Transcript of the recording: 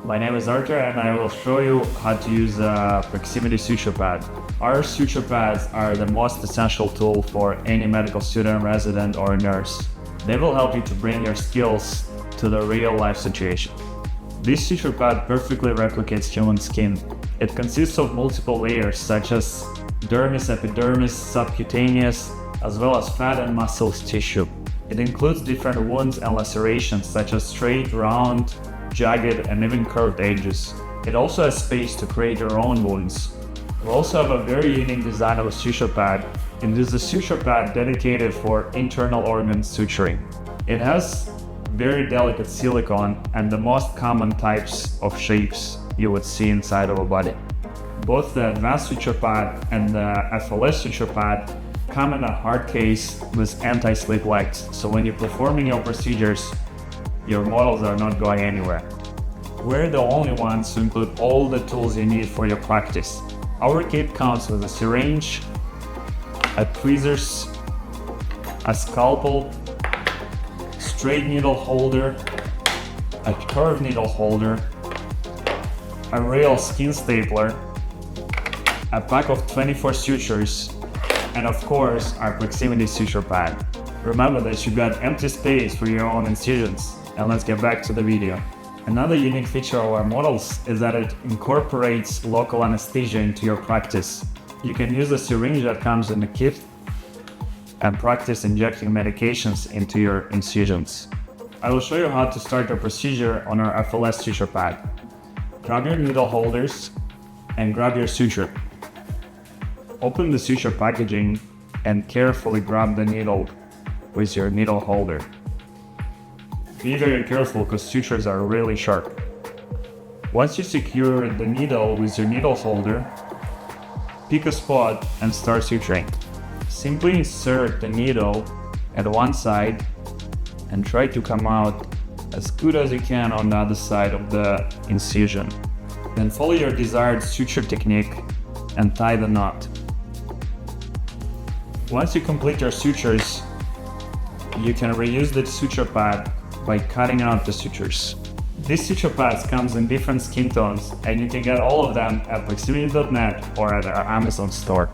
My name is Arthur and I will show you how to use a ProxSimity suture pad. Our suture pads are the most essential tool for any medical student, resident or nurse. They will help you to bring your skills to the real life situation. This suture pad perfectly replicates human skin. It consists of multiple layers such as dermis, epidermis, subcutaneous, as well as fat and muscle tissue. It includes different wounds and lacerations such as straight, round, jagged, and even curved edges. It also has space to create your own wounds. We also have a very unique design of a suture pad. It is a suture pad dedicated for internal organ suturing. It has very delicate silicone and the most common types of shapes you would see inside of a body. Both the advanced suture pad and the FLS suture pad come in a hard case with anti-slip legs, so when you're performing your procedures, your models are not going anywhere. We're the only ones who include all the tools you need for your practice. Our kit comes with a syringe, a tweezers, a scalpel, straight needle holder, a curved needle holder, a real skin stapler, a pack of 24 sutures, and of course our ProxSimity suture pad. Remember that you've got empty space for your own incisions. And let's get back to the video. Another unique feature of our models is that it incorporates local anesthesia into your practice. You can use the syringe that comes in the kit and practice injecting medications into your incisions. I will show you how to start the procedure on our FLS suture pad. Grab your needle holders and grab your suture. Open the suture packaging and carefully grab the needle with your needle holder. Be very careful because sutures are really sharp. Once you secure the needle with your needle holder, pick a spot and start suturing. Simply insert the needle at one side and try to come out as good as you can on the other side of the incision. Then follow your desired suture technique and tie the knot. Once you complete your sutures, you can reuse the suture pad by cutting out the sutures. These suture pads comes in different skin tones and you can get all of them at ProxSimity.net or at our Amazon store.